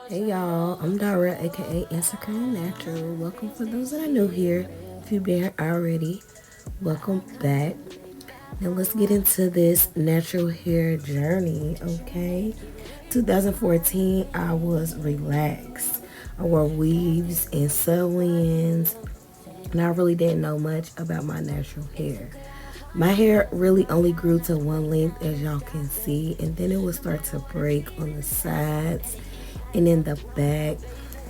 Hey y'all, I'm Dara, aka Insecurelynatural. Welcome for those that are new here. If you've been here already, welcome back. Now let's get into this natural hair journey, okay? 2014, I was relaxed. I wore weaves and sew-ins, and I really didn't know much about my natural hair. My hair really only grew to one length, as y'all can see, and then it would start to break on the sides and in the back.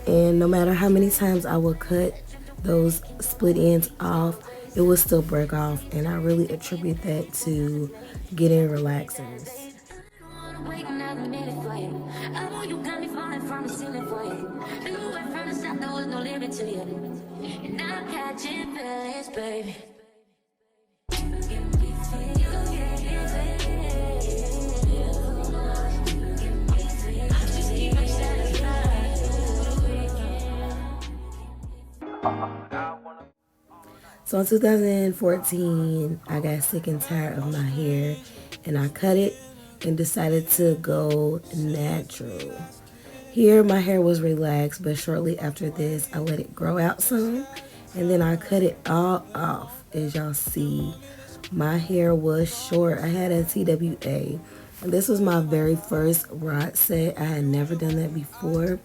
And no matter how many times I would cut those split ends off, it would still break off. And I really attribute that to getting relaxers. So in 2014, I got sick and tired of my hair and I cut it and decided to go natural. Here, my hair was relaxed, but shortly after this, I let it grow out some and then I cut it all off. As y'all see, my hair was short. I had a TWA. And this was my very first rod set. I had never done that before.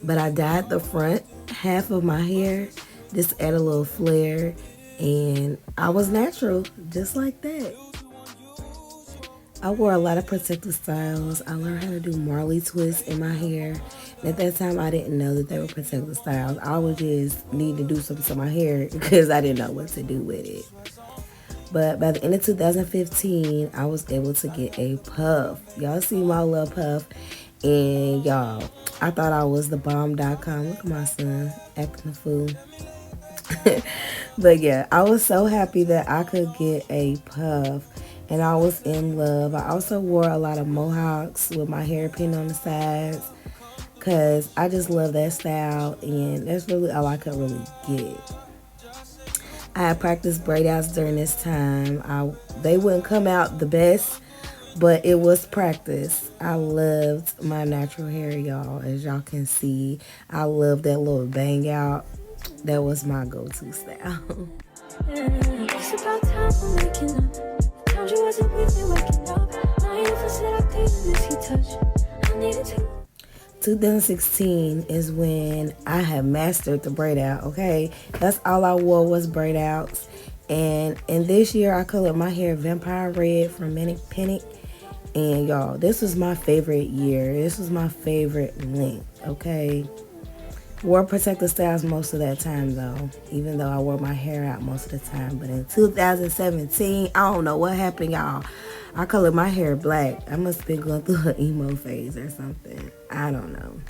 But I dyed the front half of my hair, just add a little flare, and I was natural, just like that. I wore a lot of protective styles. I learned how to do Marley twists in my hair. And at that time, I didn't know that they were protective styles. I would just need to do something to my hair because I didn't know what to do with it. But by the end of 2015, I was able to get a puff. Y'all see my little puff. And y'all, I thought I was the bomb.com. Look at my son acting a fool. But yeah, I was so happy that I could get a puff. And I was in love. I also wore a lot of mohawks with my hairpin on the sides because I just love that style, and that's really all I could really get. I had practiced braid outs during this time. They wouldn't come out the best, but it was practice. I loved my natural hair, y'all. As y'all can see, I love that little bang out. That was my go-to style. It's about time for making up. Times you wasn't with me waking up. Now you said I couldn't miss your touch. I needed to. 2016 is when I had mastered the braid out, okay? That's all I wore was braid outs. And this year I colored my hair vampire red from Manic Panic. And y'all, this was my favorite year. This was my favorite length, okay? Wore protective styles most of that time though, even though I wore my hair out most of the time. But in 2017, I don't know what happened, y'all. I colored my hair black. I must have been going through an emo phase or something. I don't know.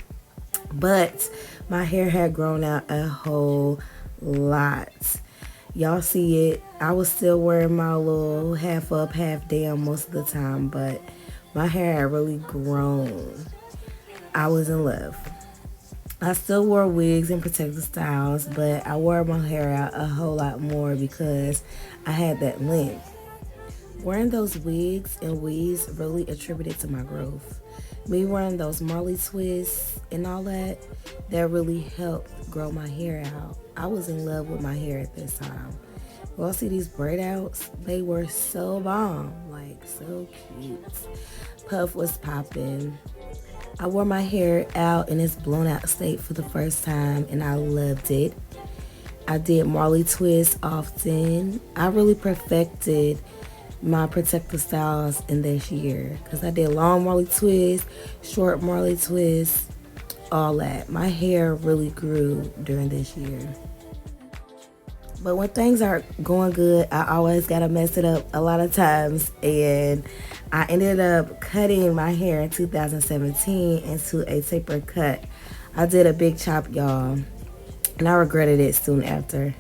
But my hair had grown out a whole lot. Y'all see it. I was still wearing my little half up, half down most of the time, but my hair had really grown. I was in love. I still wore wigs and protective styles, but I wore my hair out a whole lot more because I had that length. Wearing those wigs and weaves really attributed to my growth. Me wearing those Marley twists and all that really helped grow my hair out. I was in love with my hair at this time. Y'all see these braid outs? They were so bomb, like so cute. Puff was popping. I wore my hair out in its blown out state for the first time and I loved it. I did Marley twists often. I really perfected my protective styles in this year because I did long Marley twists, short Marley twists, all that. My hair really grew during this year. But when things are going good, I always gotta mess it up a lot of times, and I ended up cutting my hair in 2017 into a taper cut. I did a big chop, y'all, and I regretted it soon after.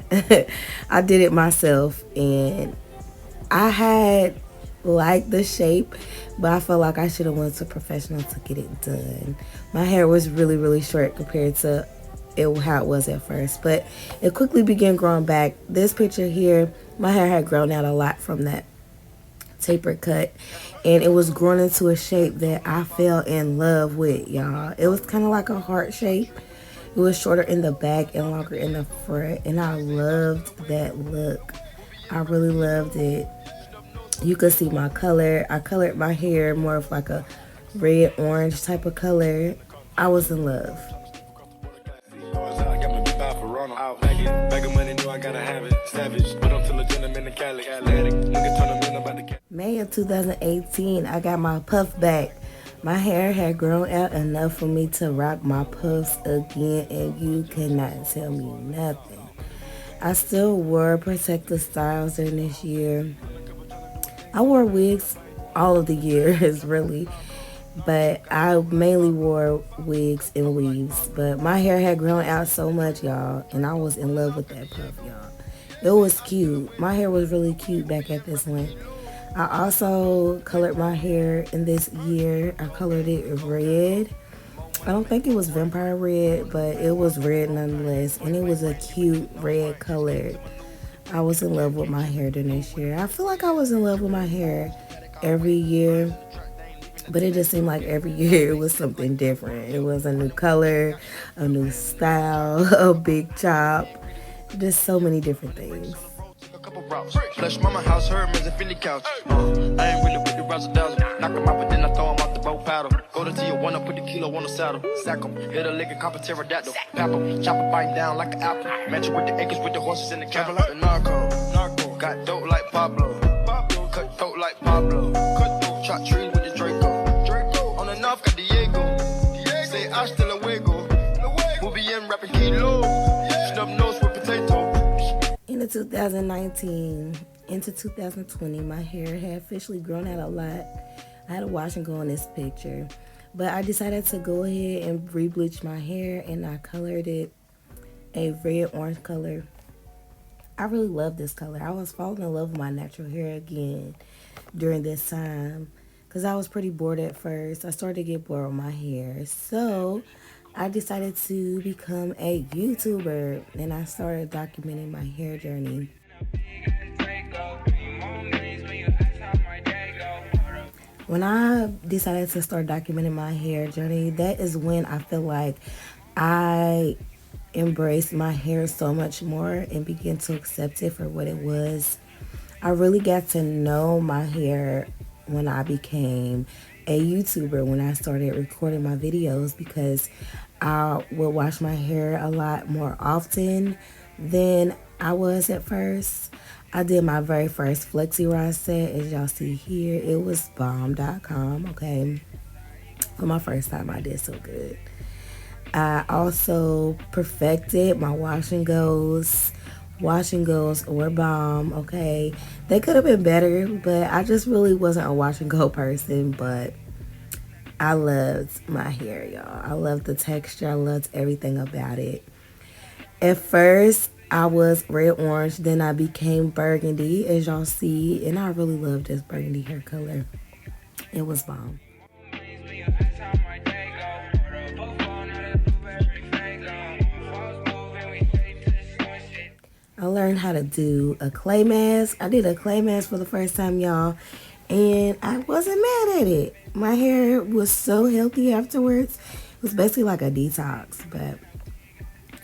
I did it myself, and I had liked the shape, but I felt like I should have went to a professional to get it done. My hair was really, really short compared to how it was at first, but it quickly began growing back. This picture here, my hair had grown out a lot from that taper cut, and it was growing into a shape that I fell in love with, y'all. It was kind of like a heart shape. It was shorter in the back and longer in the front, and I loved that look. I really loved it. You could see my color. I colored my hair more of like a red orange type of color. I was in love. May of 2018, I got my puff back. My hair had grown out enough for me to rock my puffs again, and you cannot tell me nothing. I still wore protective styles during this year. I wore wigs all of the years, really, but I mainly wore wigs and weaves. But my hair had grown out so much, y'all, and I was in love with that puff, y'all. It was cute. My hair was really cute back at this length. I also colored my hair in this year. I colored it red. I don't think it was vampire red, but it was red nonetheless, and it was a cute red color. I was in love with my hair during this year. I feel like I was in love with my hair every year, but it just seemed like every year it was something different. It was a new color, a new style, a big chop, just so many different things. Flush mama house, her man's a Philly couch. I ain't really with the razzle dazzle. Knock him out, but then I throw him off the boat paddle. Go to Tijuana, put the kilo on the saddle. Sack him, hit a lick and cop a pterodactyl. Pap him, chop a bite down like an apple. Match with the acres with the horses in the cattle. The narco, got dope like Pablo. Cut dope like Pablo. Chop trees with the Draco. On the north got Diego. Say hasta luego. We'll be in rapping kilo. Snub nose with potato. Into 2019, into 2020, my hair had officially grown out a lot. I had a wash and go on this picture, but I decided to go ahead and re-bleach my hair, and I colored it a red orange color. I really love this color. I was falling in love with my natural hair again during this time because I was pretty bored at first. I started to get bored with my hair, so I decided to become a YouTuber, and I started documenting my hair journey. When I decided to start documenting my hair journey, that is when I feel like I embraced my hair so much more and began to accept it for what it was. I really got to know my hair when I became a YouTuber, when I started recording my videos, because I would wash my hair a lot more often than I was at first. I did my very first flexi rod set, as y'all see here. It was bomb.com, okay? For my first time, I did so good. I also perfected my wash and goes. Wash and goes were bomb, okay? They could have been better, but I just really wasn't a wash and go person, but I loved my hair, y'all. I loved the texture. I loved everything about it. At first, I was red orange. Then I became burgundy, as y'all see. And I really loved this burgundy hair color. It was bomb. I learned how to do a clay mask. I did a clay mask for the first time, y'all. And I wasn't mad at it. My hair was so healthy afterwards. It was basically like a detox. But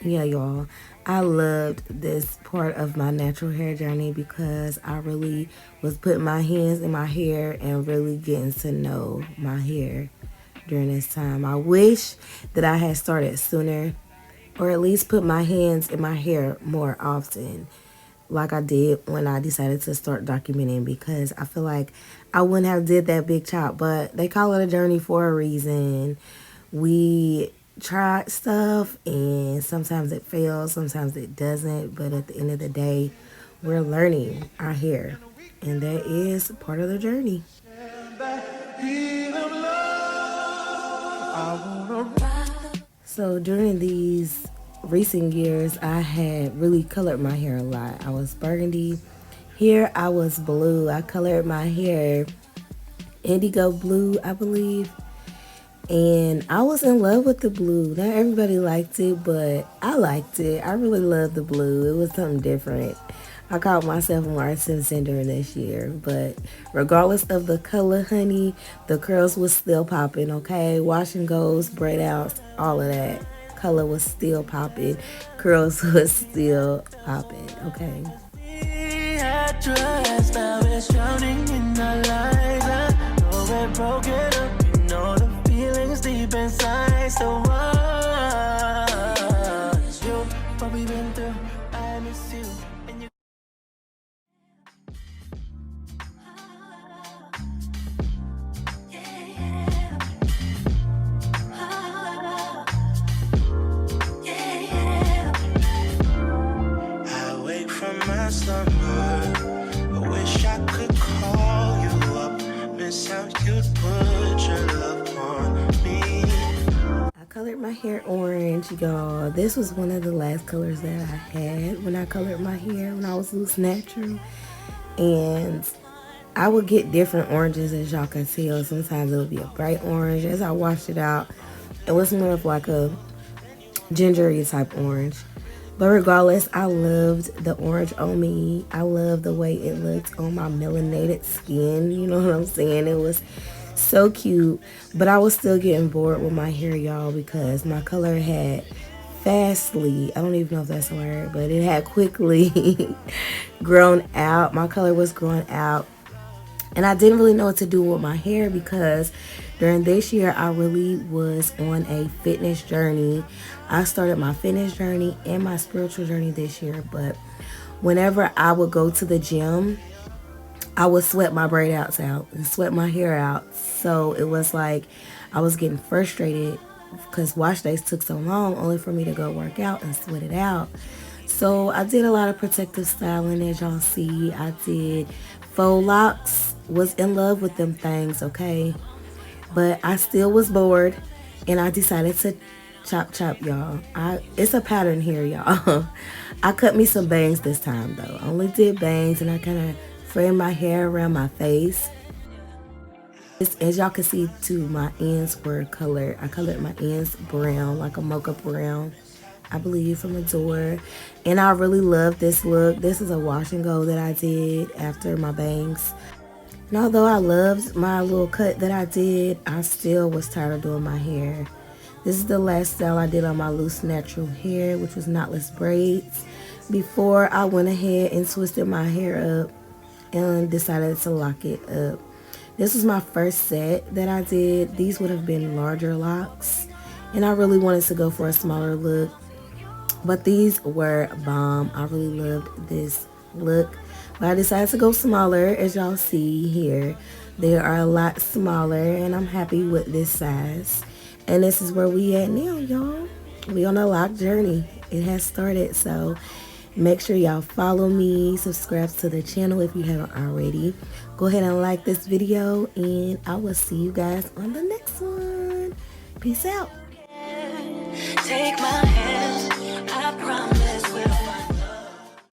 yeah, y'all, I loved this part of my natural hair journey because I really was putting my hands in my hair and really getting to know my hair during this time. I wish that I had started sooner, or at least put my hands in my hair more often, like I did when I decided to start documenting, because I feel like I wouldn't have did that big chop. But they call it a journey for a reason. We tried stuff and sometimes it fails, sometimes it doesn't, but at the end of the day, we're learning our hair, and that is part of the journey. So during these recent years, I had really colored my hair a lot. I was burgundy. Here I was blue. I colored my hair indigo blue, I believe. And I was in love with the blue. Not everybody liked it, but I liked it. I really loved the blue. It was something different. I caught myself Martin Simpson during this year. But regardless of the color, honey, the curls was still popping, okay? Wash and goes, braid outs, all of that. Color was still popping. Curls was still popping, okay? Now it's drowning in our lives. I know we're broken up. You know the feelings deep inside. So what's you? What we've been through. I miss you. And you. I wake from my slumber. I wish I could call you up. Miss how you'd put your love on me. I colored my hair orange, y'all. This was one of the last colors that I had when I colored my hair when I was loose natural. And I would get different oranges, as y'all can tell. Sometimes it would be a bright orange. As I washed it out, it was more of like a gingery type orange. But regardless, I loved the orange on me. I loved the way it looked on my melanated skin. You know what I'm saying? It was so cute. But I was still getting bored with my hair, y'all, because my color had fastly, I don't even know if that's a word, but it had quickly grown out. My color was growing out. And I didn't really know what to do with my hair because during this year, I really was on a fitness journey. I started my fitness journey and my spiritual journey this year. But whenever I would go to the gym, I would sweat my braid outs out and sweat my hair out. So it was like I was getting frustrated because wash days took so long only for me to go work out and sweat it out. So I did a lot of protective styling, as y'all see. I did faux locks. Was in love with them things, okay? But I still was bored and I decided to chop, y'all. It's a pattern here, y'all. I cut me some bangs this time though. I only did bangs and I kind of framed my hair around my face. As y'all can see too, my ends were colored. I colored my ends brown, like a mocha brown, I believe, from Adore. And I really love this look. This is a wash and go that I did after my bangs. And although I loved my little cut that I did, I still was tired of doing my hair. This is the last style I did on my loose natural hair, which was knotless braids, before I went ahead and twisted my hair up and decided to lock it up. This was my first set that I did. These would have been larger locks, and I really wanted to go for a smaller look, but these were bomb. I really loved this look. But I decided to go smaller, as y'all see here. They are a lot smaller, and I'm happy with this size. And this is where we at now, y'all. We on a lock journey. It has started, so make sure y'all follow me, subscribe to the channel if you haven't already. Go ahead and like this video, and I will see you guys on the next one. Peace out. Take my hand.